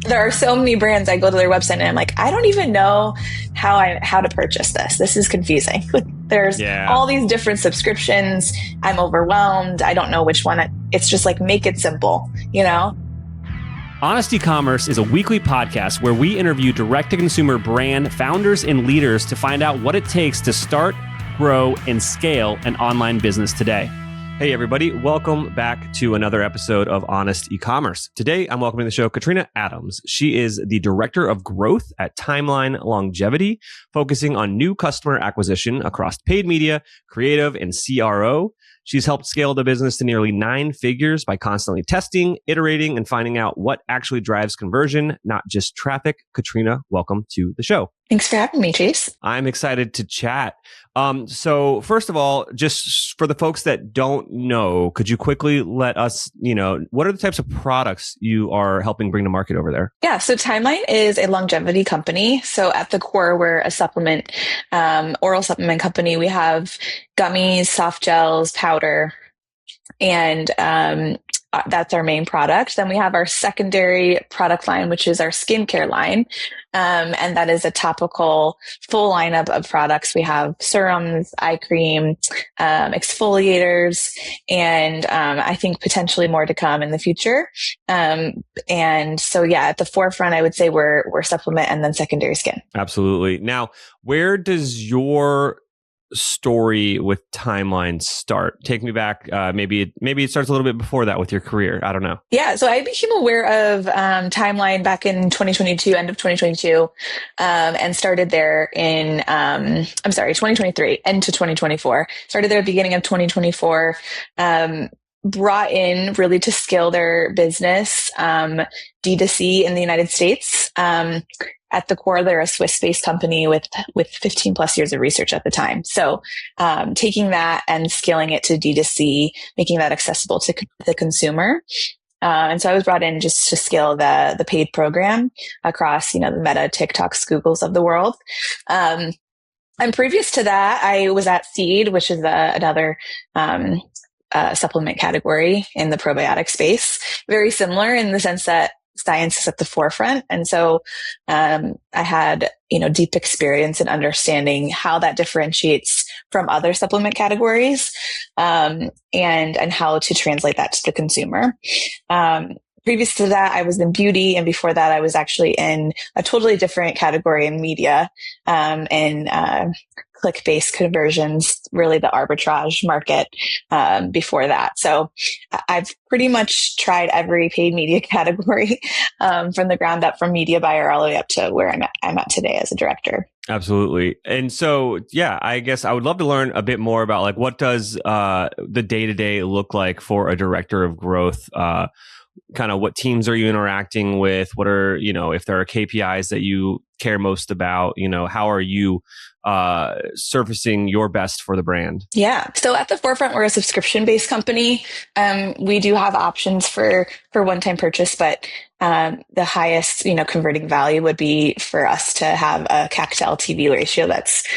There are so many brands. I go to their website and I'm like, I don't even know how to purchase this. This is confusing. There's all these different subscriptions. I'm overwhelmed. I don't know which one. It's just like, make it simple, you know? Honest Ecommerce is a weekly podcast where we interview direct-to-consumer brand founders and leaders to find out what it takes to start, grow, and scale an online business today. Hey everybody, welcome back to another episode of Honest Ecommerce. Today, I'm welcoming to the show Katrina Adams. She is the Director of Growth at Timeline Longevity, focusing on new customer acquisition across paid media, creative, and CRO. She's helped scale the business to nearly 9 figures by constantly testing, iterating, and finding out what actually drives conversion, not just traffic. Katrina, welcome to the show. Thanks for having me, Chase. I'm excited to chat. So first of all, just for the folks that don't know, could you quickly let us, what are the types of products you are helping bring to market over there? Yeah, so Timeline is a longevity company. So at the core, we're a supplement, oral supplement company. We have gummies, soft gels, powder, and that's our main product. Then we have our secondary product line, which is our skincare line. And that is a topical full lineup of products. We have serums, eye cream, exfoliators, and I think potentially more to come in the future. And so, yeah, at the forefront, I would say we're supplement and then secondary skin. Absolutely. Now, where does your story with Timeline start? Take me back. Maybe it starts a little bit before that with your career. I don't know. Yeah. So I became aware of Timeline back in 2022, end of 2022, and started there in 2023, end to 2024. Started there at the beginning of 2024. Brought in really to scale their business, D2C in the United States. At the core, they're a Swiss-based company with 15 plus years of research at the time. So, taking that and scaling it to D2C, making that accessible to the consumer. And so I was brought in just to scale the paid program across, the Meta, TikToks, Googles of the world. And previous to that, I was at Seed, which is another, supplement category in the probiotic space. Very similar in the sense that science is at the forefront. And so, I had, deep experience in understanding how that differentiates from other supplement categories, and how to translate that to the consumer. Previous to that, I was in beauty. And before that, I was actually in a totally different category in media, and click-based conversions, really the arbitrage market, before that. So I've pretty much tried every paid media category, from the ground up, from media buyer all the way up to where I'm at today as a director. Absolutely. And so, yeah, I guess I would love to learn a bit more about like, what does the day-to-day look like for a director of growth? Kind of what teams are you interacting with? What are, if there are KPIs that you care most about, how are you surfacing your best for the brand? Yeah. So at the forefront, we're a subscription-based company. We do have options for one-time purchase, but the highest, converting value would be for us to have a CAC-to-LTV ratio that's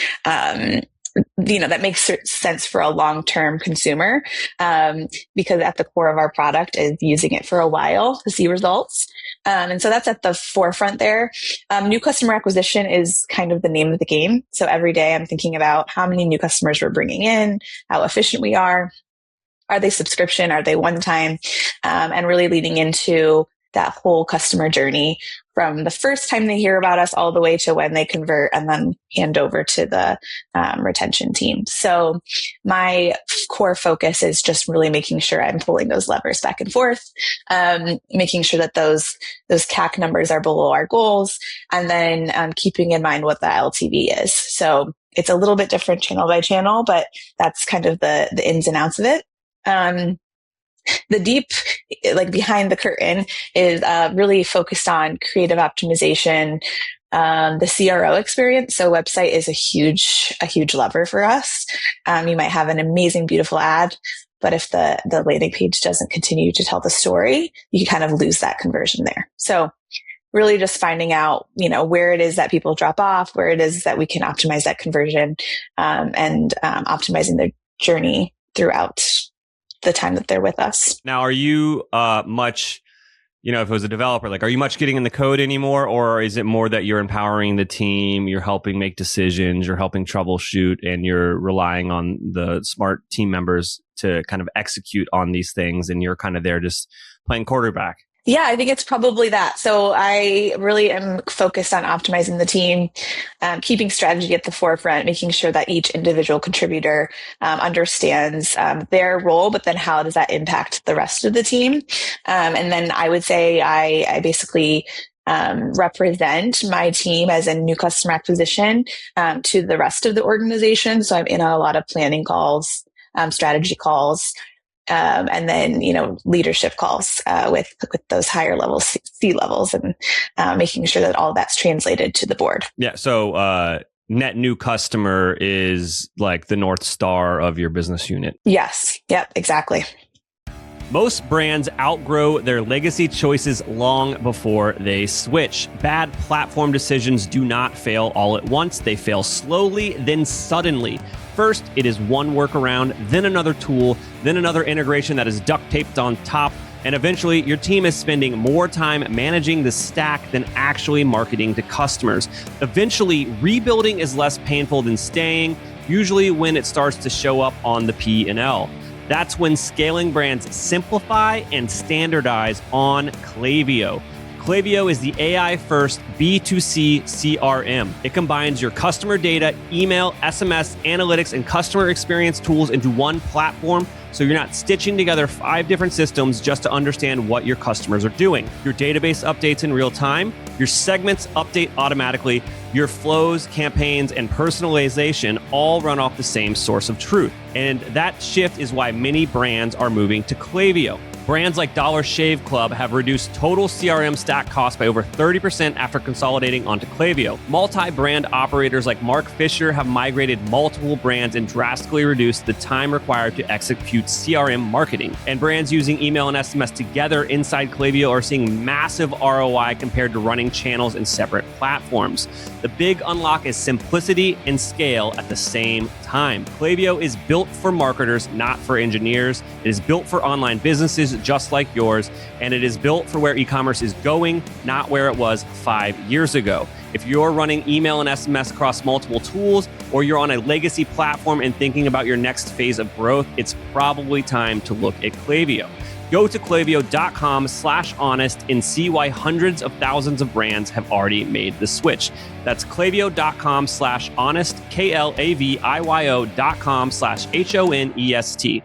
that makes sense for a long-term consumer, because at the core of our product is using it for a while to see results. And so that's at the forefront there. New customer acquisition is kind of the name of the game. So every day I'm thinking about how many new customers we're bringing in, how efficient we are. Are they subscription? Are they one time? And really leading into that whole customer journey from the first time they hear about us all the way to when they convert and then hand over to the retention team. So my core focus is just really making sure I'm pulling those levers back and forth, making sure that those CAC numbers are below our goals, and then keeping in mind what the LTV is. So it's a little bit different channel by channel, but that's kind of the ins and outs of it. The deep, like behind the curtain, is really focused on creative optimization, the CRO experience. So website is a huge lever for us. You might have an amazing, beautiful ad, but if the landing page doesn't continue to tell the story, you kind of lose that conversion there. So really just finding out, where it is that people drop off, where it is that we can optimize that conversion, and optimizing their journey throughout the time that they're with us. Now, are you much if it was a developer, like, are you much getting in the code anymore? Or is it more that you're empowering the team, you're helping make decisions, you're helping troubleshoot, and you're relying on the smart team members to kind of execute on these things, and you're kind of there just playing quarterback? Yeah, I think it's probably that. So I really am focused on optimizing the team, keeping strategy at the forefront, making sure that each individual contributor understands their role, but then how does that impact the rest of the team? And then I would say I basically represent my team as a new customer acquisition to the rest of the organization. So I'm in on a lot of planning calls, strategy calls, and then, leadership calls with those higher levels, C levels, and making sure that all that's translated to the board. Yeah. So net new customer is like the North Star of your business unit. Yes. Yep. Exactly. Most brands outgrow their legacy choices long before they switch. Bad platform decisions do not fail all at once. They fail slowly, then suddenly. First, it is one workaround, then another tool, then another integration that is duct taped on top, and eventually your team is spending more time managing the stack than actually marketing to customers. Eventually, rebuilding is less painful than staying, usually when it starts to show up on the P&L. That's when scaling brands simplify and standardize on Klaviyo. Klaviyo is the AI-first B2C CRM. It combines your customer data, email, SMS, analytics, and customer experience tools into one platform, so you're not stitching together 5 different systems just to understand what your customers are doing. Your database updates in real time, your segments update automatically, your flows, campaigns, and personalization all run off the same source of truth. And that shift is why many brands are moving to Klaviyo. Brands like Dollar Shave Club have reduced total CRM stack costs by over 30% after consolidating onto Klaviyo. Multi-brand operators like Mark Fisher have migrated multiple brands and drastically reduced the time required to execute CRM marketing. And brands using email and SMS together inside Klaviyo are seeing massive ROI compared to running channels in separate platforms. The big unlock is simplicity and scale at the same time. Klaviyo is built for marketers, not for engineers. It is built for online businesses just like yours, and it is built for where e-commerce is going, not where it was 5 years ago. If you're running email and SMS across multiple tools, or you're on a legacy platform and thinking about your next phase of growth, it's probably time to look at Klaviyo. Go to klaviyo.com/honest and see why hundreds of thousands of brands have already made the switch. That's klaviyo.com/honest, klaviyo.com/honest.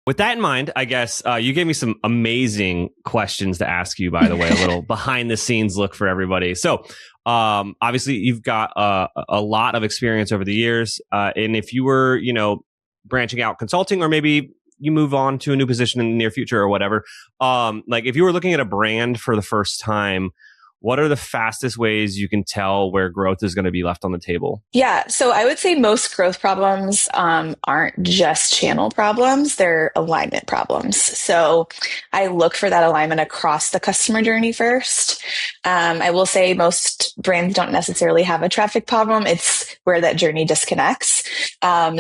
With that in mind, I guess you gave me some amazing questions to ask you, by the way, a little behind the scenes look for everybody. So obviously you've got a lot of experience over the years. And if you were, branching out consulting, or maybe you move on to a new position in the near future or whatever, like if you were looking at a brand for the first time, what are the fastest ways you can tell where growth is going to be left on the table? Yeah. So I would say most growth problems aren't just channel problems, they're alignment problems. So I look for that alignment across the customer journey first. I will say most brands don't necessarily have a traffic problem. It's where that journey disconnects.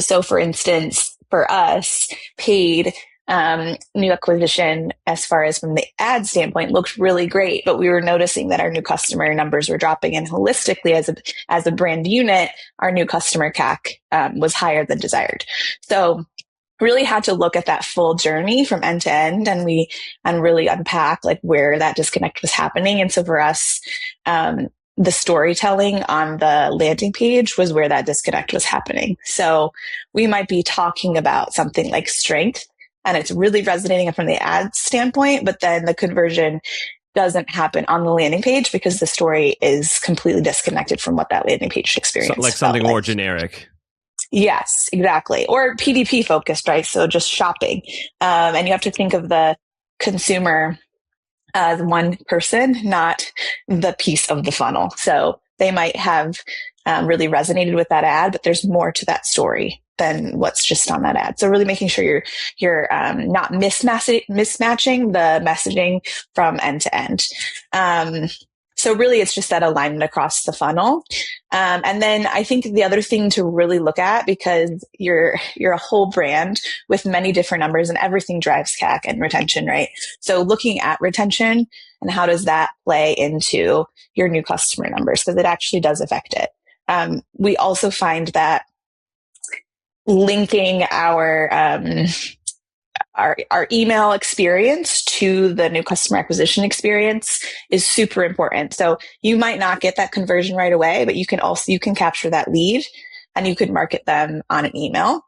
So for instance, for us, paid new acquisition, as far as from the ad standpoint, looked really great, but we were noticing that our new customer numbers were dropping, and holistically as a brand unit, our new customer CAC was higher than desired. So really had to look at that full journey from end to end, and really unpack like where that disconnect was happening. And so for us, the storytelling on the landing page was where that disconnect was happening. So we might be talking about something like strength, and it's really resonating from the ad standpoint, but then the conversion doesn't happen on the landing page because the story is completely disconnected from what that landing page experience like something more generic. Yes, exactly. Or PDP focused, right? So just shopping. And you have to think of the consumer as one person, not the piece of the funnel. So they might have really resonated with that ad, but there's more to that story than what's just on that ad. So really making sure you're not mismatching the messaging from end to end. So really it's just that alignment across the funnel. And then I think the other thing to really look at, because you're a whole brand with many different numbers and everything drives CAC and retention, right? So looking at retention, and how does that play into your new customer numbers? Because it actually does affect it. We also find that linking our email experience to the new customer acquisition experience is super important. So you might not get that conversion right away, but you can capture that lead and you could market them on an email.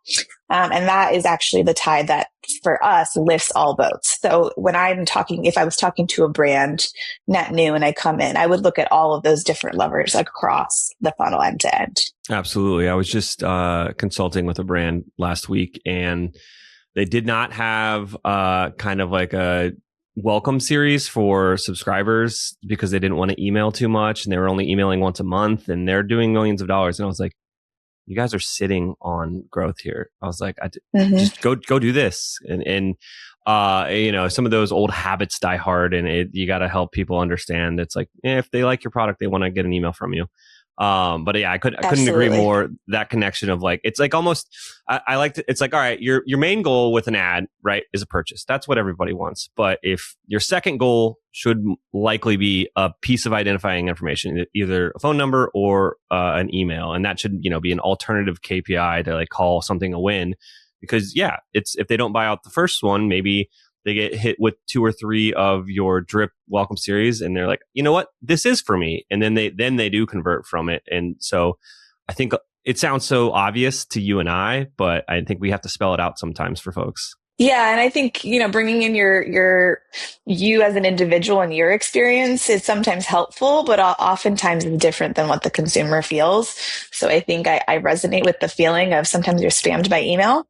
And that is actually the tide that for us lifts all boats. So if I was talking to a brand net new and I come in, I would look at all of those different levers across the funnel end to end. Absolutely. I was just consulting with a brand last week, and they did not have kind of like a welcome series for subscribers because they didn't want to email too much, and they were only emailing once a month, and they're doing millions of dollars. And I was like, you guys are sitting on growth here. I was like, just go do this. And some of those old habits die hard, and you got to help people understand. It's like, if they like your product, they want to get an email from you. But yeah, I couldn't agree more. That connection of like, it's like almost, I like to, it's like, all right, your main goal with an ad, right, is a purchase. That's what everybody wants. But if your second goal should likely be a piece of identifying information, either a phone number or an email, and that should, be an alternative KPI to like call something a win. Because yeah, it's, if they don't buy out the first one, maybe they get hit with 2 or 3 of your drip welcome series, and they're like, you know what, this is for me. And then they do convert from it. And so I think it sounds so obvious to you and I, but I think we have to spell it out sometimes for folks. Yeah. And I think, bringing in you as an individual and your experience is sometimes helpful, but oftentimes it's different than what the consumer feels. So I think I resonate with the feeling of sometimes you're spammed by email.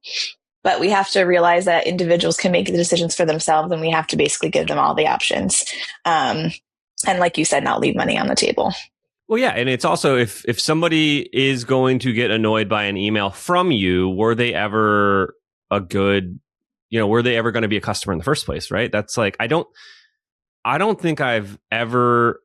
But we have to realize that individuals can make the decisions for themselves, and we have to basically give them all the options. And like you said, not leave money on the table. Well, yeah. And it's also, if somebody is going to get annoyed by an email from you, were they ever going to be a customer in the first place, right? That's like, I don't think I've ever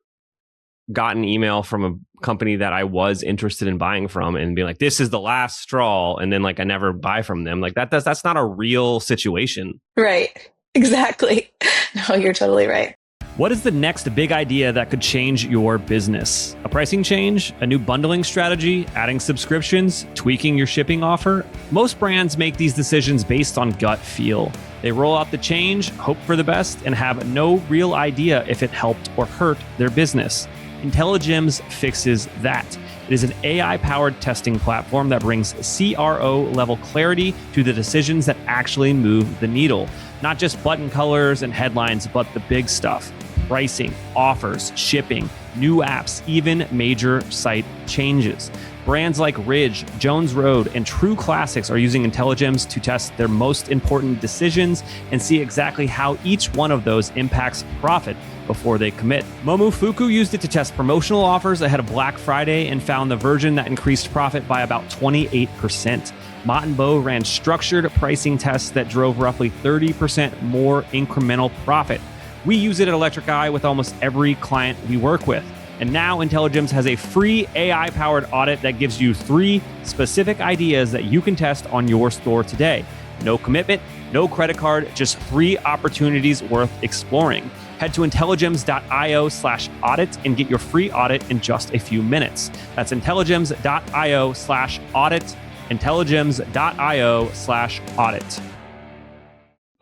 gotten email from a company that I was interested in buying from and be like, this is the last straw. And then like, I never buy from them. Like that's not a real situation. Right. Exactly. No, you're totally right. What is the next big idea that could change your business? A pricing change, a new bundling strategy, adding subscriptions, tweaking your shipping offer? Most brands make these decisions based on gut feel. They roll out the change, hope for the best, and have no real idea if it helped or hurt their business. Intelligems fixes that. It is an AI-powered testing platform that brings CRO-level clarity to the decisions that actually move the needle. Not just button colors and headlines, but the big stuff. Pricing, offers, shipping, new apps, even major site changes. Brands like Ridge, Jones Road, and True Classics are using Intelligems to test their most important decisions and see exactly how each one of those impacts profit before they commit. Momofuku used it to test promotional offers ahead of Black Friday and found the version that increased profit by about 28%. Mott & Bow ran structured pricing tests that drove roughly 30% more incremental profit. We use it at Electric Eye with almost every client we work with. And now Intelligems has a free AI-powered audit that gives you 3 specific ideas that you can test on your store today. No commitment, no credit card, just 3 opportunities worth exploring. Head to intelligems.io/audit and get your free audit in just a few minutes. That's intelligems.io/audit, intelligems.io/audit.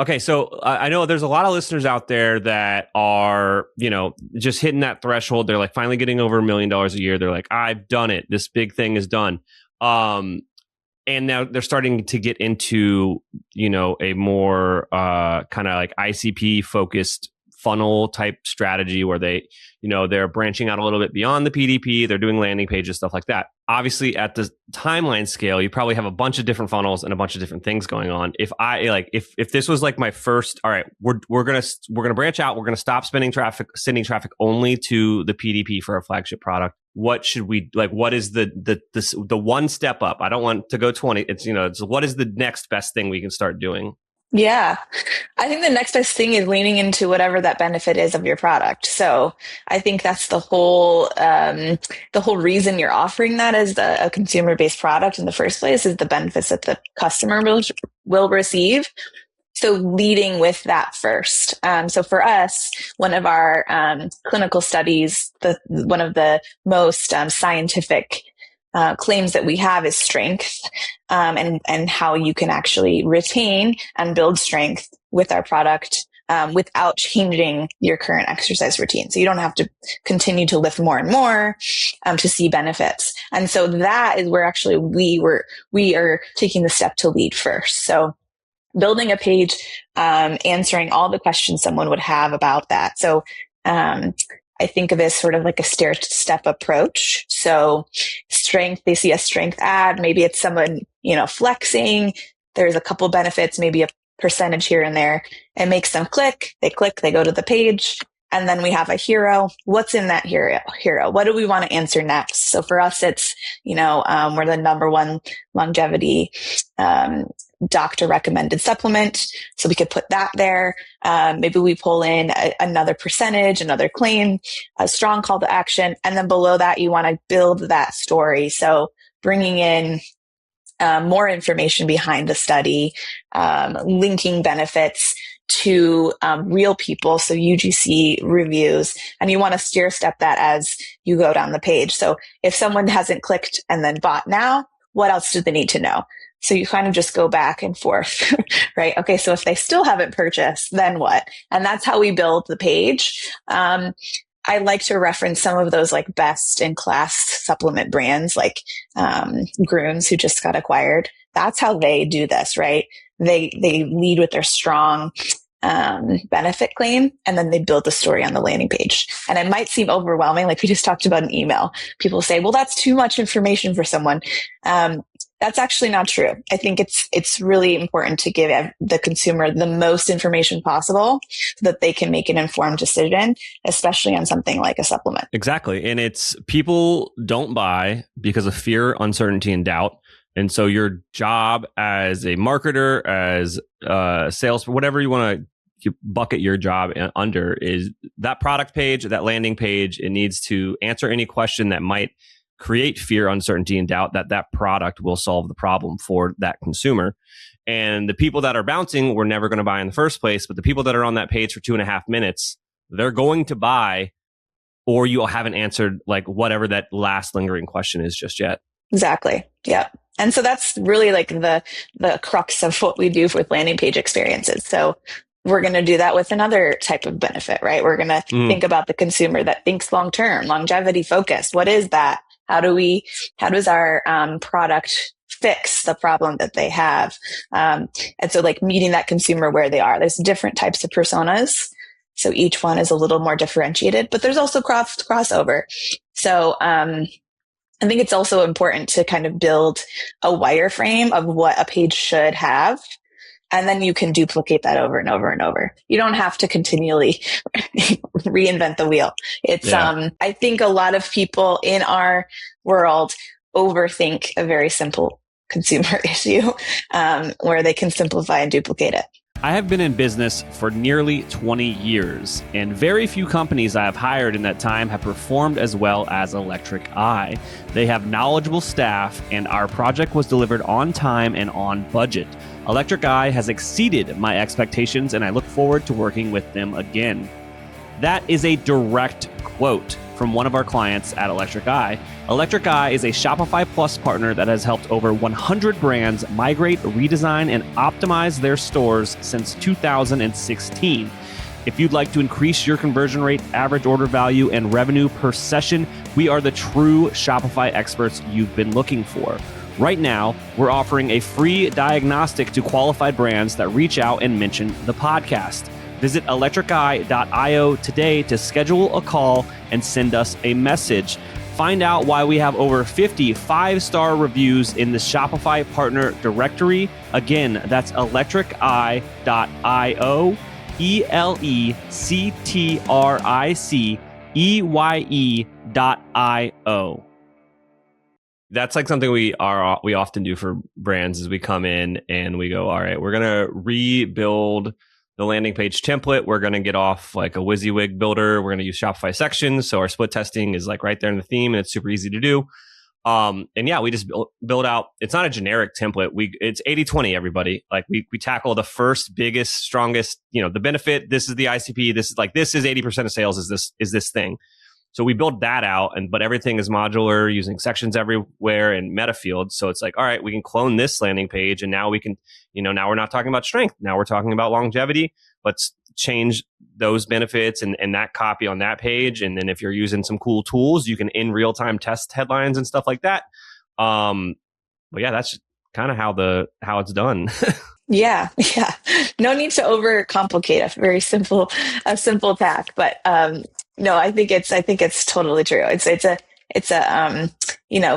Okay, so I know there's a lot of listeners out there that are, just hitting that threshold. They're like finally getting over $1 million a year. They're like, I've done it. This big thing is done. And now they're starting to get into, a more kind of like ICP focused funnel type strategy where they, they're branching out a little bit beyond the PDP. They're doing landing pages, stuff like that. Obviously, at the timeline scale, you probably have a bunch of different funnels and a bunch of different things going on. If this was like my first, all right, we're gonna branch out. We're gonna stop sending traffic only to the PDP for our flagship product. What should we like? What is the one step up? I don't want to go 20. It's what is the next best thing we can start doing? Yeah. I think the next best thing is leaning into whatever that benefit is of your product. So I think that's the whole reason you're offering that as a consumer-based product in the first place is the benefits that the customer will receive. So leading with that first. So for us, one of our clinical studies, one of the most scientific claims that we have is strength, and how you can actually retain and build strength with our product without changing your current exercise routine. So you don't have to continue to lift more and more to see benefits. And so that is where actually we are taking the step to lead first. So building a page, answering all the questions someone would have about that. So I think of it as sort of like a stair-step approach. So strength, they see a strength ad. Maybe it's someone, flexing. There's a couple benefits, maybe a percentage here and there. It makes them click, they go to the page. And then we have a hero. What's in that hero? What do we want to answer next? So for us, it's, we're the number one longevity doctor recommended supplement. So we could put that there. Maybe we pull in another percentage, another claim, a strong call to action. And then below that, you want to build that story. So bringing in more information behind the study, linking benefits to real people, so UGC reviews, and you want to stair step that as you go down the page. So if someone hasn't clicked and then bought now, what else do they need to know? So you kind of just go back and forth, right? Okay, so if they still haven't purchased, then what? And that's how we build the page. I like to reference some of those like best in class supplement brands like Grooms, who just got acquired. That's how they do this, right? They lead with their strong benefit claim, and then they build the story on the landing page. And it might seem overwhelming, like we just talked about an email. People say, well, that's too much information for someone. That's actually not true. I think it's really important to give the consumer the most information possible so that they can make an informed decision, especially on something like a supplement. Exactly. And it's people don't buy because of fear, uncertainty, and doubt. And so your job as a marketer, as a sales, whatever you want to bucket your job under, is that product page, that landing page. It needs to answer any question that might create fear, uncertainty, and doubt that product will solve the problem for that consumer. And the people that are bouncing were never going to buy in the first place, but the people that are on that page for 2.5 minutes, they're going to buy, or you haven't answered like whatever that last lingering question is just yet. Exactly. Yeah. And so that's really like the crux of what we do with landing page experiences. So we're going to do that with another type of benefit, right? We're going to think about the consumer that thinks long-term, longevity focused. What is that? How does our product fix the problem that they have? And so like meeting that consumer where they are. There's different types of personas. So each one is a little more differentiated, but there's also crossover. So, I think it's also important to kind of build a wireframe of what a page should have. And then you can duplicate that over and over and over. You don't have to continually reinvent the wheel. I think a lot of people in our world overthink a very simple consumer issue, where they can simplify and duplicate it. I have been in business for nearly 20 years, and very few companies I have hired in that time have performed as well as Electric Eye. They have knowledgeable staff, and our project was delivered on time and on budget. Electric Eye has exceeded my expectations, and I look forward to working with them again. That is a direct quote from one of our clients at Electric Eye. Electric Eye is a Shopify Plus partner that has helped over 100 brands migrate, redesign, and optimize their stores since 2016. If you'd like to increase your conversion rate, average order value, and revenue per session, we are the true Shopify experts you've been looking for. Right now, we're offering a free diagnostic to qualified brands that reach out and mention the podcast. Visit electriceye.io today to schedule a call and send us a message. Find out why we have over 50 5-star reviews in the Shopify partner directory. Again, that's electriceye.io, electriceye.io. That's like something we often do for brands is we come in and we go, all right, we're going to rebuild the landing page template. We're going to get off like a WYSIWYG builder. We're going to use Shopify sections. So our split testing is like right there in the theme and it's super easy to do. And yeah, we just build out, it's not a generic template. It's 80-20, everybody. Like we tackle the first, biggest, strongest, the benefit. This is the ICP. This is 80% of sales is this thing. So we build that out, but everything is modular using sections everywhere and meta fields. So it's like, all right, we can clone this landing page, and now we can, now we're not talking about strength. Now we're talking about longevity. Let's change those benefits and that copy on that page. And then if you're using some cool tools, you can in real time test headlines and stuff like that. But yeah, that's kind of how it's done. Yeah. No need to overcomplicate a simple tack. But no, I think it's totally true. It's a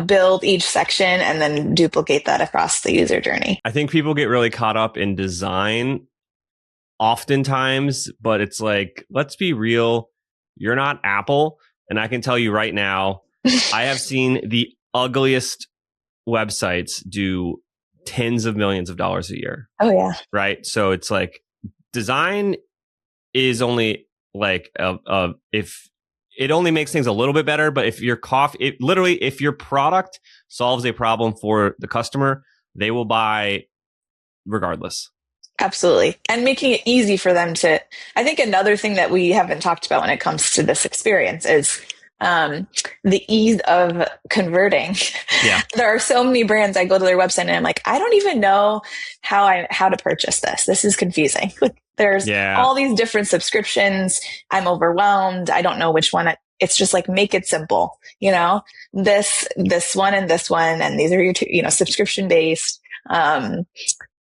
build each section and then duplicate that across the user journey. I think people get really caught up in design oftentimes, but it's like, let's be real. You're not Apple. And I can tell you right now, I have seen the ugliest websites do tens of millions of dollars a year. Oh yeah. Right. So it's like design is only like if it only makes things a little bit better, but if your if your product solves a problem for the customer, they will buy regardless. Absolutely. And making it easy for them to, I think another thing that we haven't talked about when it comes to this experience is the ease of converting. Yeah. There are so many brands, I go to their website and I'm like, I don't even know how to purchase this. This is confusing. There's all these different subscriptions. I'm overwhelmed. I don't know which one. It's just like, make it simple, this one and this one. And these are your two, subscription based.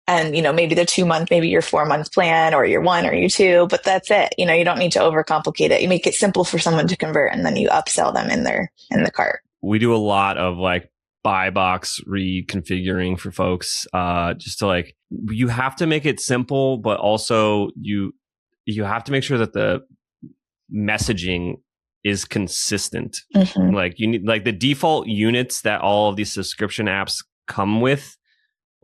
And, maybe the 2-month, maybe your 4-month plan or your 1 or your 2, but that's it. You don't need to overcomplicate it. You make it simple for someone to convert and then you upsell them in the cart. We do a lot of like buy box reconfiguring for folks, just to you have to make it simple, but also you have to make sure that the messaging is consistent. Mm-hmm. Like you need the default units that all of these subscription apps come with,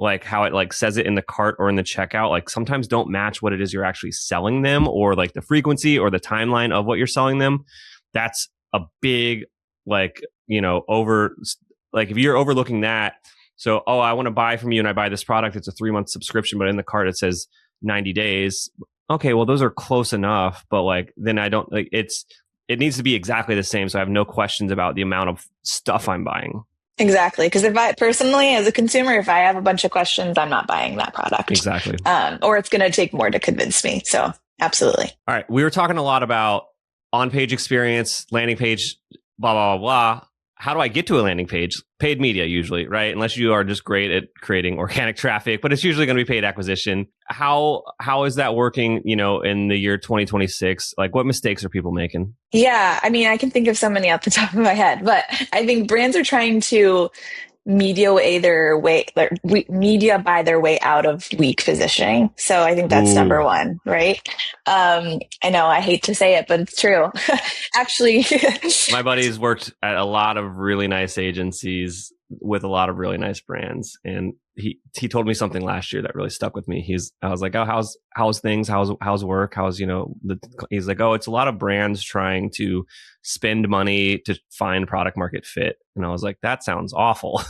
like how it says it in the cart or in the checkout, sometimes don't match what it is you're actually selling them, or the frequency or the timeline of what you're selling them. That's a big, if you're overlooking that. So, I want to buy from you and I buy this product. It's a 3-month subscription, but in the cart, it says 90 days. Okay, well, those are close enough, but then I don't it needs to be exactly the same. So I have no questions about the amount of stuff I'm buying. Exactly. Because if I personally, as a consumer, if I have a bunch of questions, I'm not buying that product. Exactly. Or it's going to take more to convince me. So absolutely. All right. We were talking a lot about on-page experience, landing page, blah, blah, blah, blah. How do I get to a landing page? Paid media usually, right? Unless you are just great at creating organic traffic, but it's usually going to be paid acquisition. How is that working, in the year 2026? What mistakes are people making? Yeah. I mean, I can think of so many off the top of my head, but I think brands are trying to media buy their way out of weak positioning. So I think that's number one, right? I know I hate to say it, but it's true. Actually, my buddy's worked at a lot of really nice agencies with a lot of really nice brands, and he told me something last year that really stuck with me. I was like, oh, how's things? How's work? He's like, oh, it's a lot of brands trying to spend money to find product market fit. And I was like, that sounds awful.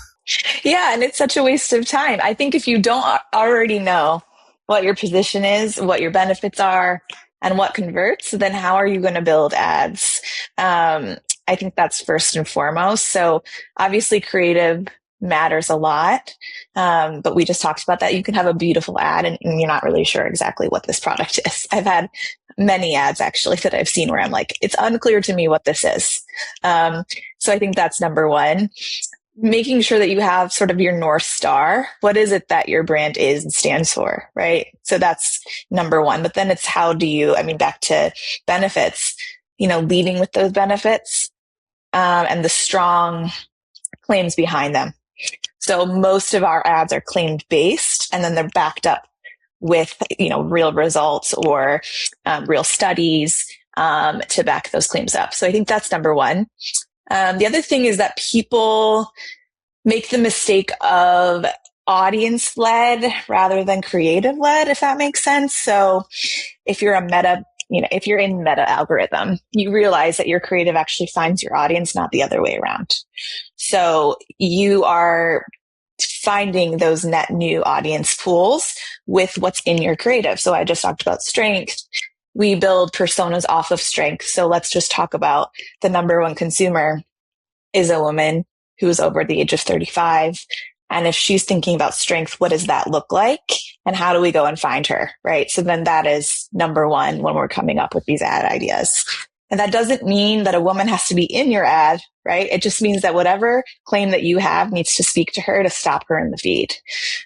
Yeah. And it's such a waste of time. I think if you don't already know what your position is, what your benefits are, and what converts, then how are you going to build ads? I think that's first and foremost. So obviously creative matters a lot. But we just talked about that. You can have a beautiful ad and you're not really sure exactly what this product is. I've had many ads actually that I've seen where I'm like, it's unclear to me what this is. So I think that's number one. Making sure that you have sort of your North Star. What is it that your brand is and stands for, right? So that's number one. But then it's back to benefits, leading with those benefits, and the strong claims behind them. So most of our ads are claimed based, and then they're backed up with, real results or real studies to back those claims up. So I think that's number one. The other thing is that people make the mistake of audience led rather than creative led, if that makes sense. So if you're a meta if you're in meta algorithm, you realize that your creative actually finds your audience, not the other way around. So you are finding those net new audience pools with what's in your creative. So I just talked about strength. We build personas off of strength. So let's just talk about the number one consumer is a woman who's over the age of 35. And if she's thinking about strength, what does that look like? And how do we go and find her? Right. So then that is number one when we're coming up with these ad ideas. And that doesn't mean that a woman has to be in your ad, right? It just means that whatever claim that you have needs to speak to her to stop her in the feed.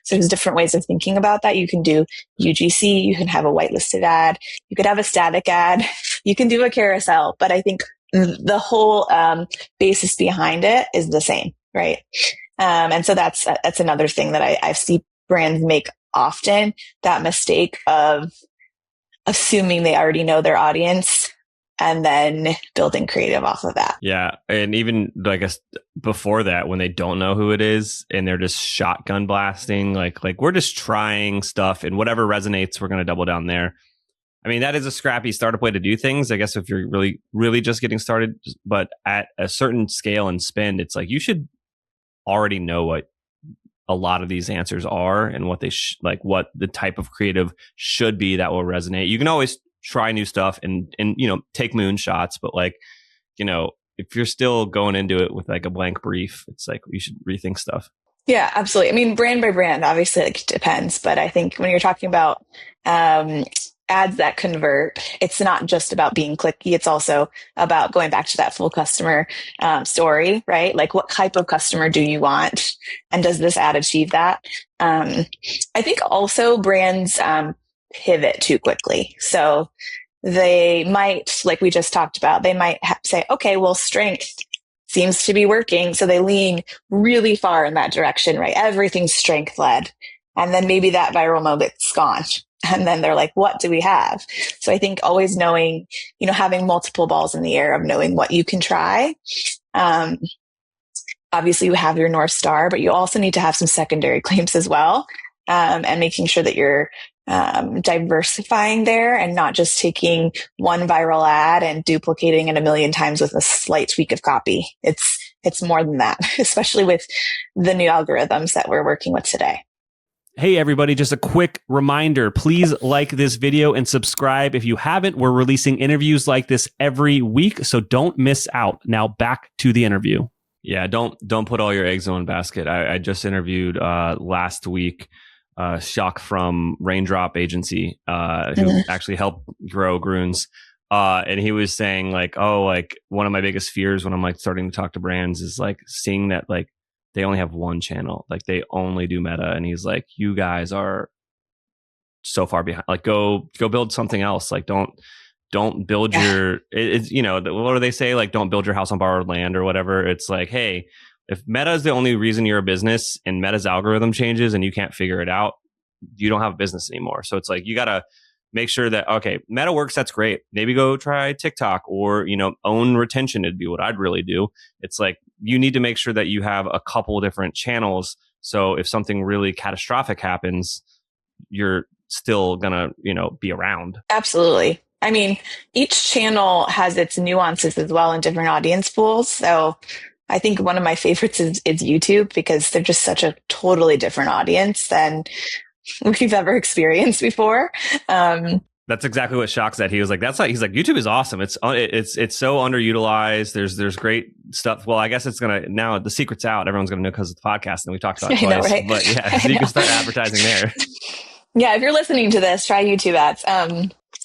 So there's different ways of thinking about that. You can do UGC, you can have a whitelisted ad, you could have a static ad, you can do a carousel, but I think the whole basis behind it is the same, right? And so that's another thing that I see brands make often, that mistake of assuming they already know their audience and then building creative off of that. Yeah. And even I guess before that, when they don't know who it is and they're just shotgun blasting, like we're just trying stuff and whatever resonates, we're going to double down there. I mean, that is a scrappy startup way to do things, I guess, if you're really, really just getting started. But at a certain scale and spend, it's like you should already know what a lot of these answers are and what they what the type of creative should be that will resonate. You can always try new stuff and take moonshots, but if you're still going into it with like a blank brief, it's like you should rethink stuff. Yeah, absolutely. I mean, brand by brand, obviously, it depends. But I think when you're talking about ads that convert, it's not just about being clicky. It's also about going back to that full customer story, right? Like, what type of customer do you want? And does this ad achieve that? I think also brands pivot too quickly. So they might, like we just talked about, they might say, okay, well, strength seems to be working. So they lean really far in that direction, right? Everything's strength led. And then maybe that viral moment's gone. And then they're like, what do we have? So I think always knowing, having multiple balls in the air of knowing what you can try. Obviously you have your North Star, but you also need to have some secondary claims as well. And making sure that you're diversifying there and not just taking one viral ad and duplicating it a million times with a slight tweak of copy. It's more than that, especially with the new algorithms that we're working with today. Hey, everybody, just a quick reminder. Please like this video and subscribe. If you haven't, we're releasing interviews like this every week, so don't miss out. Now back to the interview. Yeah, don't put all your eggs in one basket. I just interviewed last week Shock from Raindrop Agency, who actually helped grow Groons. And he was saying one of my biggest fears when I'm starting to talk to brands is seeing that they only have one channel, they only do meta. And he's like, you guys are so far behind, go build something else. Don't build your, what do they say? Don't build your house on borrowed land or whatever. It's hey, if meta is the only reason you're a business and meta's algorithm changes and you can't figure it out, you don't have a business anymore. So it's you got to make sure that, okay, meta works. That's great. Maybe go try TikTok or, own retention. It'd be what I'd really do. It's you need to make sure that you have a couple different channels. So if something really catastrophic happens, you're still gonna, be around. Absolutely. I mean, each channel has its nuances as well in different audience pools. So I think one of my favorites is YouTube, because they're just such a totally different audience than we've ever experienced before. That's exactly what Shock said. He was he's like, YouTube is awesome. It's so underutilized. There's great stuff. Well, I guess it's now the secret's out. Everyone's going to know because of the podcast, and we talked about it twice. Right? But yeah, so you can start advertising there. Yeah, if you're listening to this, try YouTube ads.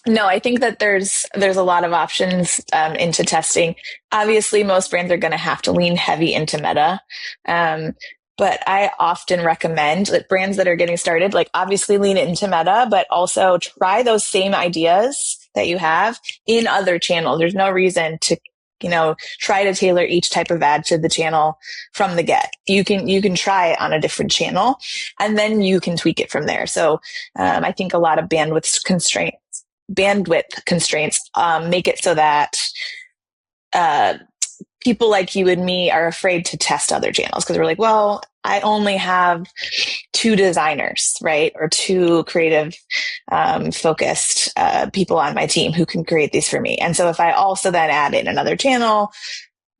No, I think that there's a lot of options into testing. Obviously, most brands are going to have to lean heavy into meta. But I often recommend that brands that are getting started, obviously lean into meta, but also try those same ideas that you have in other channels. There's no reason to, try to tailor each type of ad to the channel from the get. You can try it on a different channel and then you can tweak it from there. So, I think a lot of bandwidth constraints make it so that, people like you and me are afraid to test other channels because we're like, well, I only have 2 designers, right? Or 2 creative focused people on my team who can create these for me. And so if I also then add in another channel,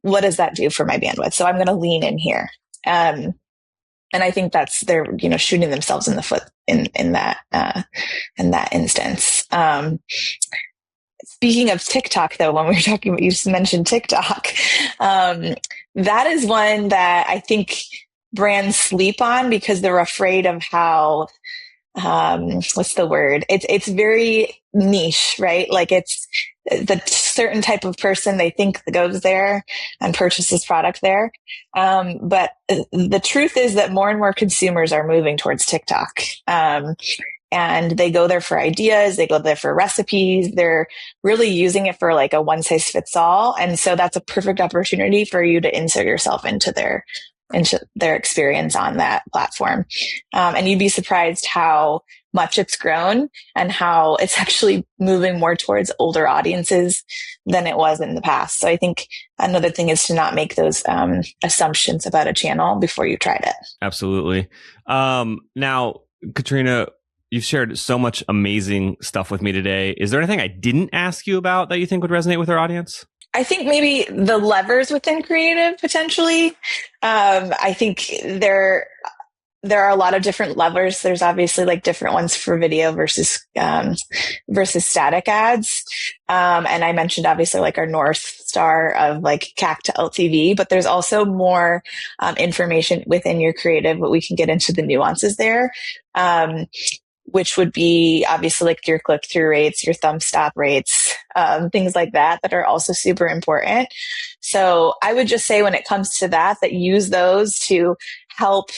what does that do for my bandwidth? So I'm going to lean in here. And I think they're, shooting themselves in the foot in that instance. Speaking of TikTok, though, when we were talking about, you just mentioned TikTok. That is one that I think brands sleep on because they're afraid of how, what's the word? It's very niche, right? Like it's the certain type of person they think goes there and purchases product there. But the truth is that more and more consumers are moving towards TikTok. And they go there for ideas. They go there for recipes. They're really using it for like a one size fits all. And so that's a perfect opportunity for you to insert yourself into their experience on that platform. And you'd be surprised how much it's grown and how it's actually moving more towards older audiences than it was in the past. So I think another thing is to not make those assumptions about a channel before you tried it. Absolutely. Now, Katrina, you've shared so much amazing stuff with me today. Is there anything I didn't ask you about that you think would resonate with our audience? I think maybe the levers within creative potentially. I think there are a lot of different levers. There's obviously like different ones for video versus static ads. And I mentioned obviously like our North Star of like CAC to LTV, but there's also more information within your creative, but we can get into the nuances there. Which would be obviously like your click-through rates, your thumb stop rates, things like that are also super important. So I would just say when it comes to that use those to help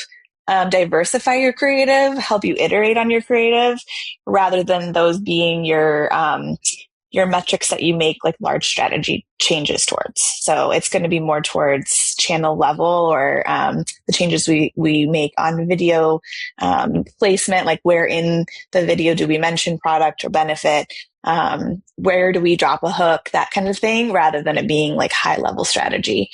diversify your creative, help you iterate on your creative, rather than those being your metrics that you make like large strategy changes towards. So it's going to be more towards channel level or the changes we make on video placement, like where in the video do we mention product or benefit, where do we drop a hook, that kind of thing, rather than it being like high level strategy,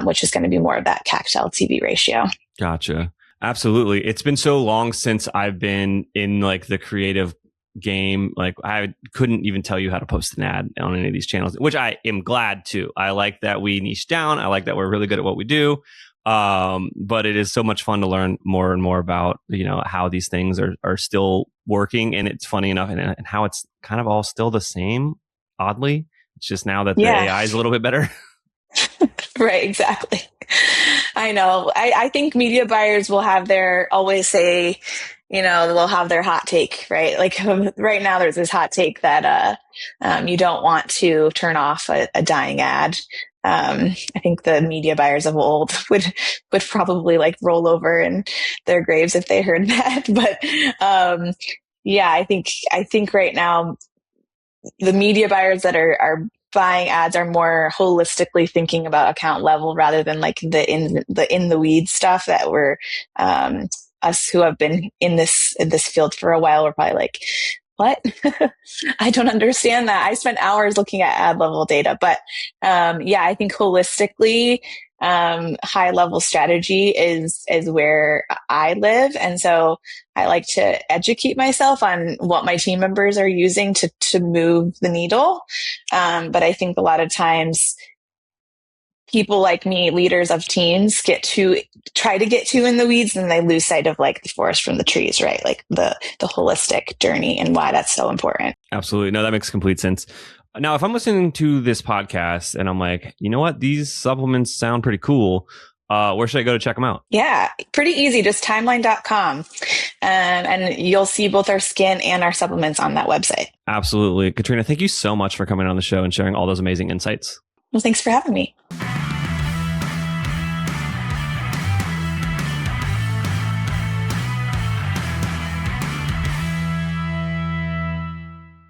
which is going to be more of that CAC to LTV ratio. Gotcha. Absolutely. It's been so long since I've been in like the creative game. Like I couldn't even tell you how to post an ad on any of these channels, which I am glad to. I like that we niche down. I like that we're really good at what we do. But it is so much fun to learn more and more about, how these things are still working. And it's funny enough and how it's kind of all still the same, oddly. It's just now that the AI is a little bit better. Right, exactly. I know. I think media buyers will have always say, they'll have their hot take, right? Like right now there's this hot take that you don't want to turn off a dying ad. I think the media buyers of old would probably like roll over in their graves if they heard that. But I think right now the media buyers that are buying ads are more holistically thinking about account level rather than like the in the weeds stuff that we're us who have been in this field for a while. We're probably like, what? I don't understand that. I spent hours looking at ad level data, but I think holistically, high level strategy is where I live. And so I like to educate myself on what my team members are using to move the needle. But I think a lot of times people like me, leaders of teams, try to get too in the weeds and they lose sight of like the forest from the trees, right? Like the holistic journey and why that's so important. Absolutely. No, that makes complete sense. Now, if I'm listening to this podcast and I'm like, you know what, these supplements sound pretty cool, where should I go to check them out? Yeah, pretty easy. Just timeline.com. And you'll see both our skin and our supplements on that website. Absolutely. Katrina, thank you so much for coming on the show and sharing all those amazing insights. Well, thanks for having me.